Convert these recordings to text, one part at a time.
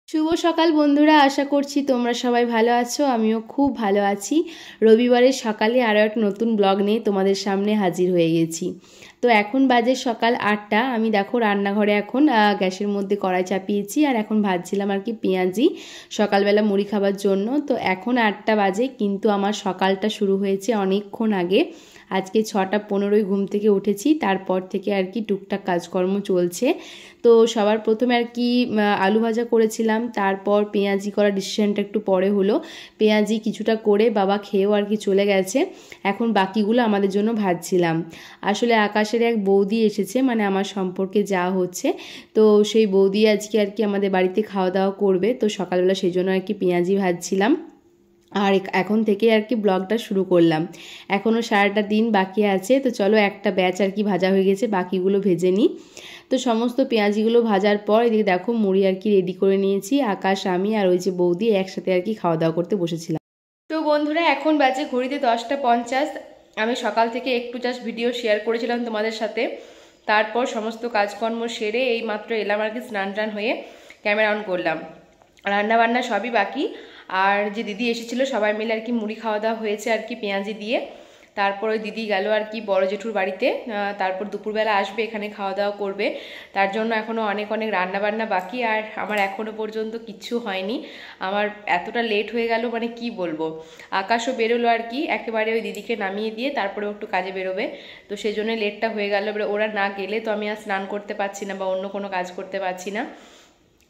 শুভ সকাল বন্ধুরা, আশা করছি তোমরা সবাই ভালো আছো। আমিও খুব ভালো আছি। রবিবারের সকালে আরও এক নতুন ব্লগ নিয়ে তোমাদের সামনে হাজির হয়ে গেছি। তো এখন বাজে সকাল 8টা। আমি দেখো রান্নাঘরে এখন গ্যাসের মধ্যে কড়াই চাপিয়েছি আর এখন ভাজছিলাম আর কি পেঁয়াজি সকালবেলা মুড়ি খাবার জন্য। তো এখন 8টা বাজে, কিন্তু আমার সকালটা শুরু হয়েছে অনেকক্ষণ আগে। আজকে 6টা 15 ঘুম থেকে উঠেছি, তারপর থেকে আর কি টুকটাক কাজকর্ম চলছে। তো সবার প্রথমে আর কি আলু ভাজা করেছিলাম, তারপর পেঁয়াজি করার ডিসিশনটা একটু পরে হলো। পেঁয়াজি কিছুটা করে বাবা খেয়েও আর কি চলে গেছে। এখন বাকিগুলো আমাদের জন্য ভাজছিলাম। আসলে আকাশের এক বৌদি এসেছে, মানে আমার সম্পর্কে যা হচ্ছে, তো সেই বৌদি আজকে আর কি আমাদের বাড়িতে খাওয়া দাওয়া করবে। তো সকালবেলা সেই জন্য আর কি পেঁয়াজি ভাজছিলাম। আর এখন থেকে আর কি ব্লগটা শুরু করলাম। এখনও সারাটা দিন বাকি আছে, তো চলো একটা ব্যাচ আর কি ভাজা হয়ে গেছে, বাকিগুলো ভেজে নিই। তো সমস্ত পেঁয়াজিগুলো ভাজার পর এদিকে দেখো মুড়ি আর কি রেডি করে নিয়েছি। আকাশ, আমি আর ওই যে বৌদি একসাথে আর কি খাওয়া দাওয়া করতে বসেছিলাম। তো বন্ধুরা, এখন বাজে ঘড়িতে 10টা 50। আমি সকাল থেকে একটু জাস্ট ভিডিও শেয়ার করেছিলাম তোমাদের সাথে। তারপর সমস্ত কাজকর্ম সেরে এই মাত্র এলাম আর কি, স্নান টান হয়ে ক্যামেরা অন করলাম। রান্না বান্না সবই বাকি। আর যে দিদি এসেছিলো সবাই মিলে আর কি মুড়ি খাওয়া দাওয়া হয়েছে আর কি পেঁয়াজি দিয়ে। তারপর ওই দিদি গেল আর কি বড় জেঠুর বাড়িতে, তারপর দুপুরবেলা আসবে, এখানে খাওয়া দাওয়া করবে। তার জন্য এখনও অনেক অনেক রান্না বান্না বাকি। আর আমার এখনও পর্যন্ত কিচ্ছু হয়নি। আমার এতটা লেট হয়ে গেল, মানে কি বলবো। আকাশও বেরোলো আর কি একেবারে ওই দিদিকে নামিয়ে দিয়ে, তারপরে একটু কাজে বেরোবে। তো সেই জন্য লেটটা হয়ে গেল। এবারে ওরা না গেলে তো আমি আর স্নান করতে পারছি না বা অন্য কোনো কাজ করতে পারছি না।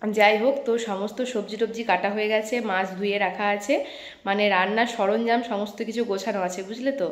যাই হোক, তো সমস্ত সবজি টবজি কাটা হয়ে গেছে, মাছ ধুয়ে রাখা আছে, মানে রান্নার সরঞ্জাম সমস্ত কিছু গোছানো আছে, বুঝলে তো।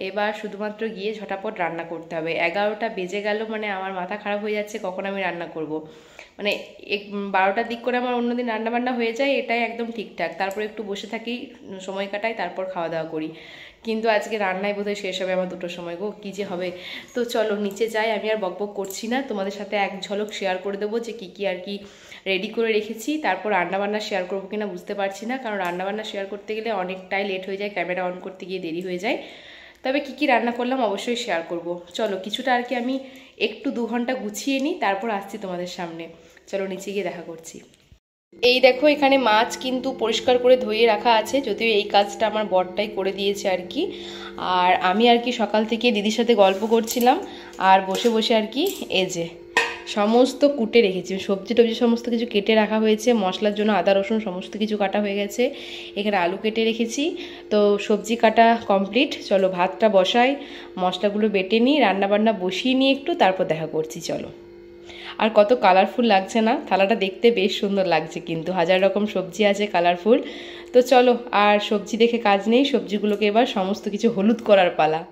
এবার শুধুমাত্র গিয়ে ঝটাপট রান্না করতে হবে। 11টা বেজে গেল, মানে আমার মাথা খারাপ হয়ে যাচ্ছে কখন আমি রান্না করব। মানে 12টার দিক করে আমার অন্যদিন রান্না বান্না হয়ে যায়, এটাই একদম ঠিকঠাক। তারপর একটু বসে থাকি, সময় কাটাই, তারপর খাওয়া দাওয়া করি। কিন্তু আজকে রান্নায় বোধহয় শেষ হবে আমার 2টোর সময়। গো কী যে হবে। তো চলো নিচে যাই, আমি আর বকবক করছি না, তোমাদের সাথে এক ঝলক শেয়ার করে দেবো যে কী আর কি রেডি করে রেখেছি। তারপর রান্নাবান্না শেয়ার করবো কিনা বুঝতে পারছি না, কারণ রান্নাবান্না শেয়ার করতে গেলে অনেকটাই লেট হয়ে যায়, ক্যামেরা অন করতে গিয়ে দেরি হয়ে যায়। তবে কী রান্না করলাম অবশ্যই শেয়ার করব। চলো কিছুটা আর কি আমি একটু 2 ঘন্টা গুছিয়ে নিই, তারপর আসছি তোমাদের সামনে। চলো নিচে গিয়ে দেখা করছি। এই দেখো, এখানে মাছ কিন্তু পরিষ্কার করে ধুয়ে রাখা আছে, যদিও এই কাজটা আমার বরটাই করে দিয়েছে আর কি। আর আমি আর কি সকাল থেকে দিদির সাথে গল্প করছিলাম আর বসে বসে আর কি এই যে সমস্ত কুটে রেখেছি, সবজি টবজি সমস্ত কিছু কেটে রাখা হয়েছে। মশলার জন্য আদা রসুন সমস্ত কিছু কাটা হয়ে গেছে। এখানে আলু কেটে রেখেছি। তো সবজি কাটা কমপ্লিট। চলো ভাতটা বসাই, মশলাগুলো বেটে নিই, রান্নাবান্না বসিয়ে নিয়ে একটু তারপর দেখা করছি। চলো। আর কত কালারফুল লাগছে না থালাটা, দেখতে বেশ সুন্দর লাগছে, কিন্তু হাজার রকম সবজি আছে কালারফুল। তো চলো, আর সবজি দেখে কাজ নেই, সবজিগুলোকে এবার সমস্ত কিছু হলুদ করার পালা।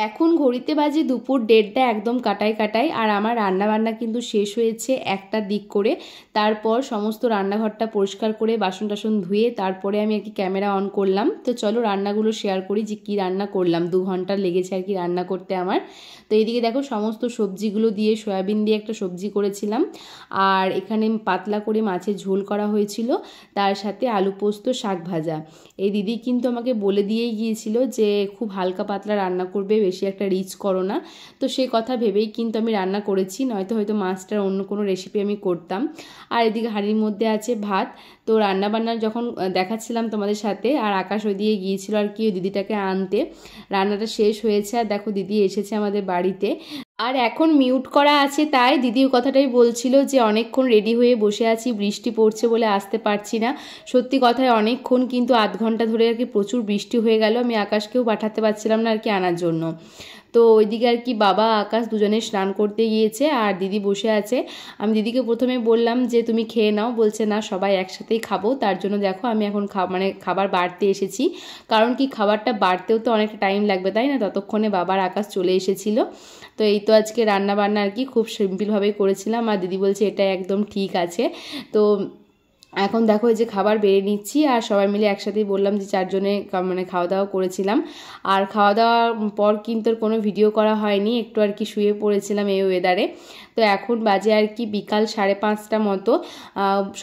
এখন ঘড়িতে বাজে দুপুর 1:30, একদম কাটাই কাটাই। আর আমার রান্নাবান্না কিন্তু শেষ হয়েছে 1টার দিক করে। তারপর সমস্ত রান্নাঘরটা পরিষ্কার করে বাসন টাসন ধুয়ে তারপরে আমি আর কি ক্যামেরা অন করলাম। তো চলো রান্নাগুলো শেয়ার করি যে কী রান্না করলাম। 2 ঘন্টা লেগেছে আর কি রান্না করতে আমার। তো এইদিকে দেখো সমস্ত সবজিগুলো দিয়ে, সয়াবিন দিয়ে একটা সবজি করেছিলাম। আর এখানে পাতলা করে মাছের ঝোল করা হয়েছিল, তার সাথে আলু পোস্ত, শাক ভাজা। এই দিদি কিন্তু আমাকে বলে দিয়েই গিয়েছিল যে খুব হালকা পাতলা রান্না করবে, বেশি একটা রিচ করো না। তো সেই কথা ভেবেই কিন্তু আমি রান্না করেছি, নয়তো হয়তো মাছটার অন্য কোনো রেসিপি আমি করতাম। আর এদিকে হাঁড়ির মধ্যে আছে ভাত। তো রান্নাবান্না যখন দেখাচ্ছিলাম তোমাদের সাথে, আর আকাশ ওই দিয়ে গিয়েছিল আর কি ওই দিদিটাকে আনতে। রান্নাটা শেষ হয়েছে আর দেখো দিদি এসেছে আমাদের বাড়িতে। আর এখন মিউট করা আছে, তাই দিদি ওই কথাটাই বলছিল যে অনেকক্ষণ রেডি হয়ে বসে আছি, বৃষ্টি পড়ছে বলে আসতে পারছি না। সত্যি কথায় অনেকক্ষণ, কিন্তু আধ ঘন্টা ধরে আর কি প্রচুর বৃষ্টি হয়ে গেল। আমি আকাশকেও পাঠাতে পারছিলাম না আর কি আনার জন্য। তো ওইদিকে আর কি বাবা আকাশ দুজনে স্নান করতে গিয়েছে আর দিদি বসে আছে। আমি দিদিকে প্রথমে বললাম যে তুমি খেয়ে নাও, বলছে না সবাই একসাথেই খাবো। তার জন্য দেখো আমি এখন খাবার বাড়তে এসেছি, কারণ কি খাবারটা বাড়তেও তো অনেকটা টাইম লাগবে, তাই না। ততক্ষণে বাবার আকাশ চলে এসেছিল। তো এই তো আজকে রান্না বান্না আর কি খুব সিম্পলভাবেই করেছিলাম। আর দিদি বলছে এটা একদম ঠিক আছে। তো এখন দেখো এই যে খাবার বেড়ে নিচ্ছি, আর সবাই মিলে একসাথেই বললাম যে 4 জনে মানে খাওয়া দাওয়া করেছিলাম। আর খাওয়া দাওয়ার পর কিন্তু কোনো ভিডিও করা হয়নি, একটু আর কি শুয়ে পড়েছিলাম এই ওয়েদারে। তো এখন বাজে আর কি বিকাল 5:30 মতো,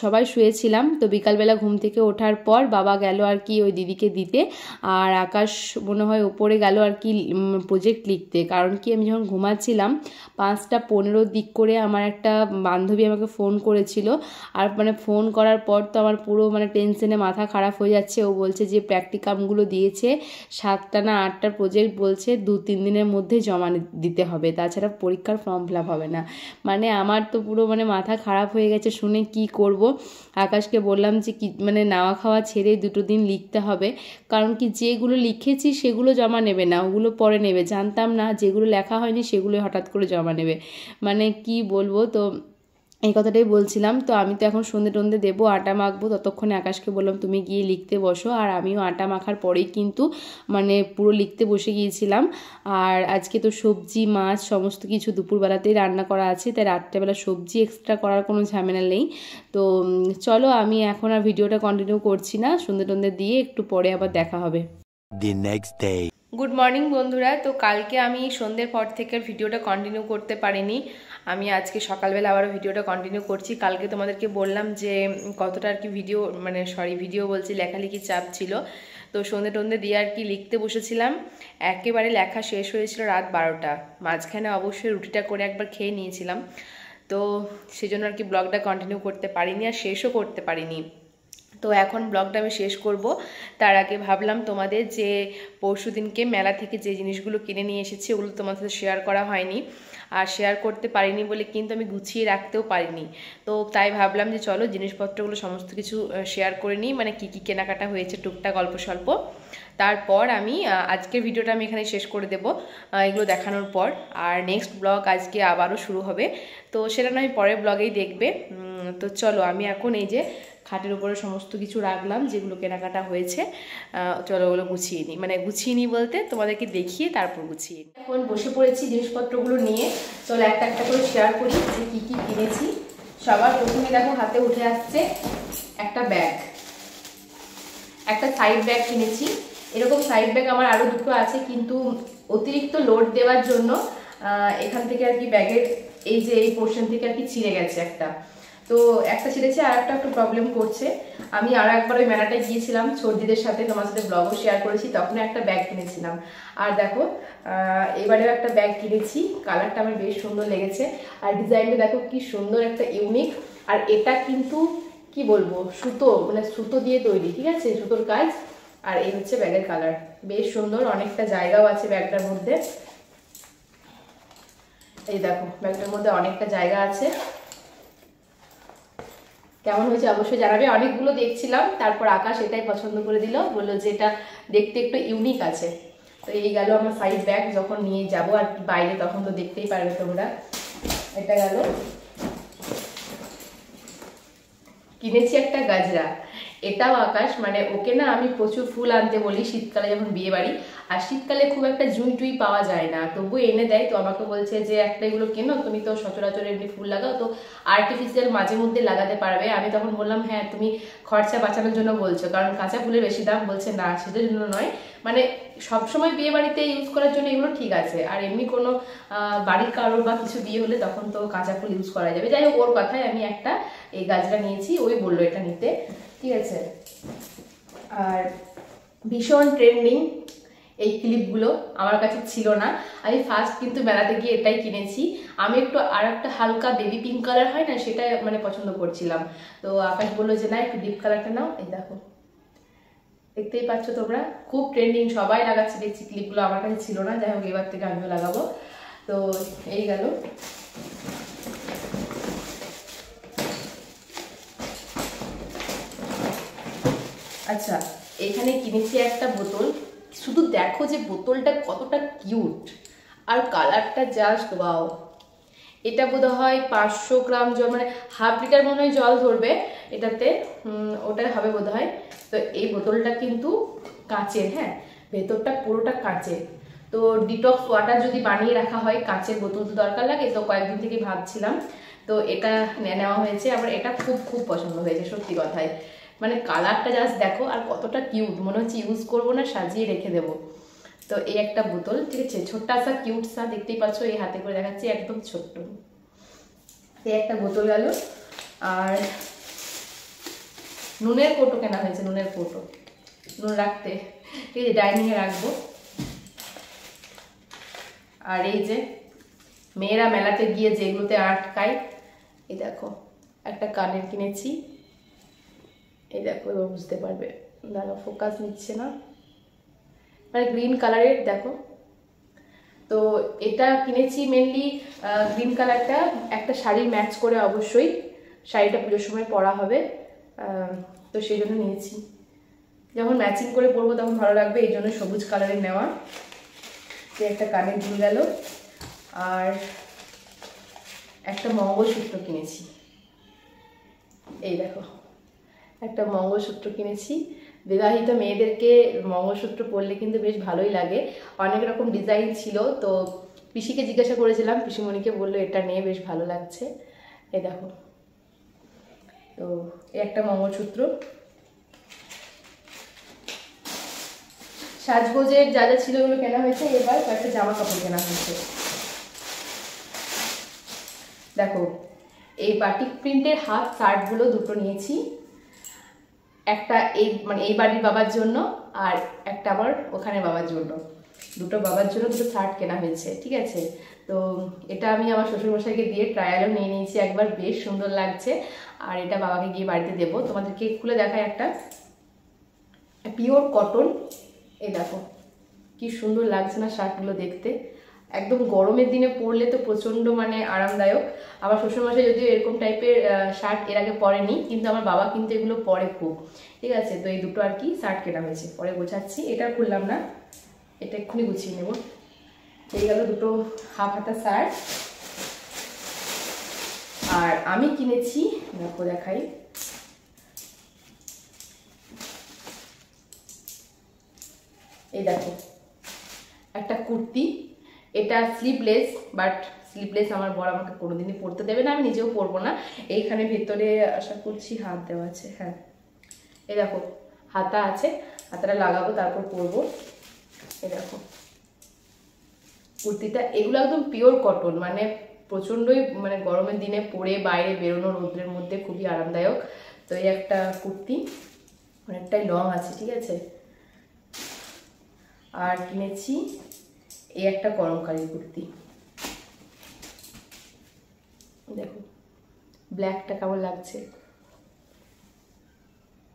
সবাই শুয়েছিলাম। তো বিকালবেলা ঘুম থেকে ওঠার পর বাবা গেল আর কি ওই দিদিকে দিতে, আর আকাশ মনে হয় ওপরে গেল আর কি প্রজেক্ট লিখতে। কারণ কি আমি যখন ঘুমাচ্ছিলাম 5:15 দিক করে আমার একটা বান্ধবী আমাকে ফোন করেছিল, আর মানে ফোন করার পর তো আমার পুরো মানে টেনশনে মাথা খারাপ হয়ে যাচ্ছে। ও বলছে যে প্র্যাকটিকামগুলো দিয়েছে 7টা না 8টার প্রজেক্ট, বলছে 2-3 দিনের মধ্যে জমা দিতে হবে, তাছাড়া পরীক্ষার ফর্ম ফিল আপ হবে না। মানে আমার তো পুরো মানে মাথা খারাপ হয়ে গেছে শুনে, কি করব। আকাশকে বললাম যে কি মানে নাওয়া খাওয়া ছেড়ে 2 দিন লিখতে হবে, কারণ কি যেগুলো লিখেছি সেগুলো জমা নেবে না, ওগুলো পরে নেবে। জানতাম না যেগুলো লেখা হয়নি সেগুলো হঠাৎ করে জমা নেবে, মানে কি বলবো। তো এই কথাটাই বলছিলাম। তো আমি তো এখন সন্ধে টন্ধে দেবো, আটা মাখবো, ততক্ষণে আকাশকে বললাম তুমি গিয়ে লিখতে বসো। আর আমিও আটা মাখার পরেই কিন্তু মানে পুরো লিখতে বসে গিয়েছিলাম। আর আজকে তো সবজি মাছ সমস্ত কিছু দুপুরবেলাতেই রান্না করা আছে, তাই রাত্রেবেলা সবজি এক্সট্রা করার কোনো ঝামেলা নেই। তো চলো আমি এখন আর ভিডিওটা কন্টিনিউ করছি না, সন্ধে টন্ধে দিয়ে একটু পরে আবার দেখা হবে। The next day. Good morning বন্ধুরা। তো কালকে আমি সন্ধ্যের পর থেকে ভিডিওটা কন্টিনিউ করতে পারিনি, আমি আজকে সকালবেলা আবারও ভিডিওটা কন্টিনিউ করছি। কালকে তোমাদেরকে বললাম যে কতটা আর কি ভিডিও মানে ভিডিও বলছি লেখালেখি চাপ ছিল। তো সন্ধ্যে টন্ধে দিয়ে আর কি লিখতে বসেছিলাম, একেবারে লেখা শেষ হয়েছিল রাত 12টা। মাঝখানে অবশ্যই রুটিটা করে একবার খেয়ে নিয়েছিলাম, তো সেজন্য আর কি ব্লগটা কন্টিনিউ করতে পারিনি আর শেষও করতে পারিনি। তো এখন ব্লগটা আমি শেষ করব। তার আগে ভাবলাম তোমাদের যে পরশু দিনকে মেলা থেকে যে জিনিসগুলো কিনে নিয়ে এসেছি ওগুলো তোমাদের সাথে শেয়ার করা হয়নি, আর শেয়ার করতে পারিনি বলে কিন্তু আমি গুছিয়ে রাখতেও পারিনি। তো তাই ভাবলাম যে চলো জিনিসপত্রগুলো সমস্ত কিছু শেয়ার করে নিই, মানে কী কী কেনাকাটা হয়েছে টুকটাক অল্প স্বল্প। তারপর আমি আজকের ভিডিওটা আমি এখানে শেষ করে দেব এগুলো দেখানোর পর। আর নেক্সট ব্লগ আজকে আবারও শুরু হবে, তো সেটা নয় পরের ব্লগেই দেখবে। তো চলো আমি এখন এই যে খাটের উপরে সমস্ত কিছু রাখলাম যেগুলো কেনাকাটা হয়েছে, চলো ওগুলো গুছিয়ে নিই, মানে গুছিয়ে নিই বলতে তোমাদেরকে দেখিয়ে তারপর গুছিয়ে নিই। এখন বসে পড়েছি জিনিসপত্রগুলো নিয়ে, চলো একটা একটা করে শেয়ার করি যে কী কী কিনেছি। সবার প্রথমে দেখো হাতে উঠে আসছে একটা ব্যাগ, একটা সাইড ব্যাগ কিনেছি। এরকম সাইড ব্যাগ আমার আরও দুটো আছে, কিন্তু অতিরিক্ত লোড দেওয়ার জন্য এখান থেকে আর কি ব্যাগের এই যে এই পোর্শন থেকে আর কি ছিঁড়ে গেছে একটা, তো একটা ছিঁড়েছে আর একটা একটু প্রবলেম করছে। আমি আরও একবার ওই মেলাটায় গিয়েছিলাম সর্দিদের সাথে, তোমার সাথে ব্লগও শেয়ার করেছি, তখন একটা ব্যাগ কিনেছিলাম। আর দেখো এবারেও একটা ব্যাগ কিনেছি, কালারটা আমার বেশ সুন্দর লেগেছে, আর ডিজাইনটা দেখো কি সুন্দর একটা ইউনিক। আর এটা কিন্তু কি বলবো সুতো, মানে সুতো দিয়ে তৈরি, ঠিক আছে, সুতোর কাজ। আর এই হচ্ছে ব্যাগের কালার, বেশ সুন্দর, অনেকটা জায়গাও আছে ব্যাগটার মধ্যে। এই দেখো ব্যাগটার মধ্যে অনেকটা জায়গা আছে। কেমন হয়েছে অবশ্যই জানাবে। অনেকগুলো দেখছিলাম, তারপর আকাশ এটাই পছন্দ করে দিল, বললো যে এটা দেখতে একটু ইউনিক আছে। তো এই গেল আমার সাইড ব্যাগ, যখন নিয়ে যাব আর বাইরে তখন তো দেখতেই পারবে তোমরা। এটা গেল। কিনেছি একটা গাজরা, এটাও আকাশ মানে ওকে না আমি প্রচুর ফুল আনতে বলি শীতকালে যখন বিয়ে বাড়ি, আর শীতকালে খুব একটা জুঁই টুই পাওয়া যায় না, তবু এনে দেয়। তো আমাকে বলছে যে একটা এগুলো কেনো, তুমি তো সচরাচর এমনি ফুল লাগাও, তো আর্টিফিশিয়াল মাঝে মধ্যে লাগাতে পারবে। আমি তখন বললাম হ্যাঁ তুমি খরচা বাঁচানোর জন্য বলছো, কারণ কাঁচা ফুলের বেশি দাম। বলছে না সেটার জন্য নয়, মানে সবসময় বিয়ে বাড়িতে ইউজ করার জন্য এগুলো ঠিক আছে, আর এমনি কোনো বাড়ির কারোর বা কিছু বিয়ে হলে তখন তো কাঁচা ফুল ইউজ করা যাবে। যাই হোক ওর কথায় আমি একটা এই গাছটা নিয়েছি, ওই বললো এটা নিতে, ঠিক আছে। আর ভীষণ ট্রেন্ডিং এই ক্লিপগুলো, আমার কাছে ছিল না, আমি ফার্স্ট কিন্তু মেলাতে গিয়ে এটাই কিনেছি। আমি একটু আর একটা হালকা বেবি পিঙ্ক কালার হয় না, সেটা মানে পছন্দ করছিলাম। তো আকাশ বললো যে না একটু ডিপ কালারটা নাও। এই দেখো দেখতেই পাচ্ছ তোমরা, খুব ট্রেন্ডিং, সবাই লাগাচ্ছে দেখছি ক্লিপগুলো, আমার কাছে ছিল না। যাই হোক এবার থেকে আমিও লাগাবো। তো এই গেল। আচ্ছা এখানে কিনেছি একটা বোতল, শুধু দেখো যে বোতলটা কতটা কিউট, আর কালারটা জাস্ট ওয়াও। এটা বোধ হয় 500 গ্রাম জল, মানে হাফ লিটার মনে হয় জল ধরবে এটাতে, ওটাই হবে বোধ হয়। তো এই বোতলটা কিন্তু কাচের, হ্যাঁ ভেতরটা পুরোটা কাচের, তো ডিটক্স ওয়াটার যদি বানিয়ে রাখা হয়, কাঁচের বোতল তো দরকার লাগে, তো কয়েকদিন থেকে ভাবছিলাম, তো এটা নেওয়া হয়েছে। আমার এটা খুব খুব পছন্দ হয়েছে সত্যি কথায়, মানে কালারটা জাস্ট দেখো আর কতটা কিউট, মনে হচ্ছে ইউজ করবো না, সাজিয়ে রেখে দেবো। তো এই একটা বোতল, ঠিক আছে, ছোট্ট সা কিউট সা, দেখতেই পাচ্ছ, এই হাতে করে দেখাচ্ছি, একদম ছোট্ট। এই একটা বোতল গেল। আর নুনের কৌটো কেনা হয়েছে, নুনের কৌটো, নুন রাখতে, ঠিক আছে, ডাইনিংয়ে রাখবো। আর এই যে মেয়েরা মেলাতে গিয়ে যেগুলোতে আটকায়, এই দেখো একটা কানের কিনেছি, এই দেখো, এবার বুঝতে পারবে, দাঁড়াও ফোকাস নিচ্ছে না, মানে গ্রিন কালারের, দেখো। তো এটা কিনেছি মেনলি গ্রিন কালারটা একটা শাড়ি ম্যাচ করে, অবশ্যই শাড়িটা পুজোর সময় পরা হবে, তো সেই জন্য নিয়েছি, যখন ম্যাচিং করে পরবো তখন ভালো লাগবে, এই জন্য সবুজ কালারের নেওয়া। তো একটা কানের দুল গেল। আর একটা মঙ্গলসূত্র কিনেছি, এই দেখো একটা মঙ্গলসূত্র কিনেছি। বিবাহিত মেয়েদেরকে মঙ্গলসূত্র পরলে কিন্তু বেশ ভালোই লাগে, অনেক রকম ডিজাইন ছিল। তো পিসিকে জিজ্ঞাসা করেছিলাম, পিসিমণিকে বললো এটা নিয়ে বেশ ভালো লাগছে, এই দেখো। তো এই একটা মঙ্গলসূত্র। সাজগোজের যা যা ছিল ওগুলো কেনা হয়েছে, এবার কয়েকটা জামা কাপড় কেনা হয়েছে। দেখো এই বাটিক প্রিন্টের হাফ শার্টগুলো দুটো নিয়েছি, একটা এই মানে এই বাড়ির বাবার জন্য, আর একটা আবার ওখানে বাবার জন্য, দুটো বাবার জন্য দুটো শার্ট কেনা হয়েছে, ঠিক আছে। তো এটা আমি আমার শ্বশুরমশাইকে দিয়ে ট্রায়ালও নিয়ে নিয়েছি একবার, বেশ সুন্দর লাগছে। আর এটা বাবাকে গিয়ে বাড়িতে দেবো। তোমাদেরকে খুলে দেখায়, একটা পিওর কটন, এই দেখো কি সুন্দর লাগছে না শার্টগুলো দেখতে, একদম গরমের দিনে পরলে তো প্রচণ্ড মানে আরামদায়ক। আমার শ্বশুরমশাই যদিও এরকম টাইপের শার্ট এর আগে পরেনি, কিন্তু আমার বাবা কিন্তু এগুলো পরে খুব, ঠিক আছে। তো এই দুটো আর কি শার্ট কেনা হয়েছে, পরে গোছাচ্ছি, এটা খুললাম না, এটা এক্ষুনি গুছিয়ে নেব। এই গেল দুটো হাফ হাতা শার্ট। আর আমি কিনেছি, দেখো দেখাই, এই দেখো একটা কুর্তি, এটা স্লিভলেস, বাট স্লিভলেস আমার বর আমাকে কোনোদিনই পরতে দেবে না, আমি নিজেও পরবো না। এইখানে ভেতরে আশা করছি হাত দেওয়া আছে, হ্যাঁ এই দেখো হাতা আছে, হাতাটা লাগাবো তারপর পরবো। এই দেখো কুর্তিটা, এগুলো একদম পিওর কটন, মানে প্রচণ্ডই মানে গরমের দিনে পরে বাইরে বেরোনো রোদ্রের মধ্যে খুবই আরামদায়ক। তো এই একটা কুর্তি, অনেকটাই লং আছে, ঠিক আছে। আর কিনেছি এই একটা কলমকারী কুর্তি, দেখো ব্ল্যাকটা কেমন লাগছে,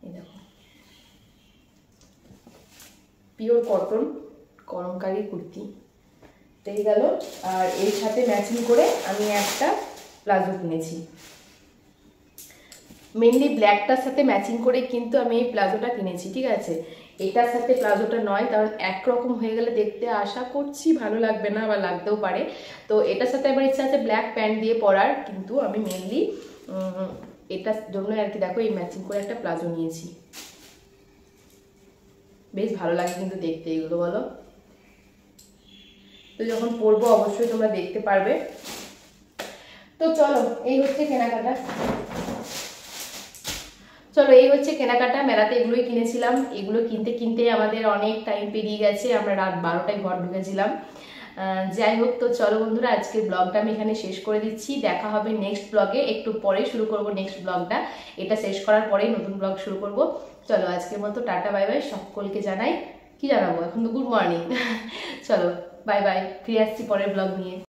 এই দেখো পিওর কটন কলমকারী কুর্তি, পেয়ে গেল। আর এর সাথে ম্যাচিং করে আমি একটা প্লাজো কিনেছি, মেনলি ব্ল্যাকটার সাথে ম্যাচিং করে কিন্তু আমি এই প্লাজোটা কিনেছি, ঠিক আছে। এটার সাথে প্লাজোটা নয়, কারণ একরকম হয়ে গেলে দেখতে আশা করছি ভালো লাগবে না, বা লাগতেও পারে। তো এটার সাথে আমার ইচ্ছা আছে ব্ল্যাক প্যান্ট দিয়ে পরার, কিন্তু আমি মেনলি এটার জন্য আর কি দেখো এই ম্যাচিং করে একটা প্লাজো নিয়েছি, বেশ ভালো লাগে কিন্তু দেখতে এগুলো, বলো। তো যখন পরবো অবশ্যই তোমরা দেখতে পারবে। তো চলো এই হচ্ছে কেনাকাটা, চলো এই হচ্ছে কেনাকাটা, মেলাতে এগুলোই কিনেছিলাম। এগুলো কিনতে কিনতে আমাদের অনেক টাইম পেরিয়ে গেছে, আমরা রাত 12টায় ঘর ঢুকেছিলাম। যাই হোক, তো চলো বন্ধুরা আজকের ব্লগটা আমি এখানে শেষ করে দিচ্ছি, দেখা হবে নেক্সট ব্লগে, একটু পরে শুরু করব নেক্সট ব্লগটা, এটা শেষ করার পরেই নতুন ব্লগ শুরু করব। চলো আজকের মতো টাটা বাই বাই, সকলকে জানাই, কি জানাবো এখন তো গুড মর্নিং। চলো বাই বাই, ফিরে আসছি পরের ব্লগ নিয়ে।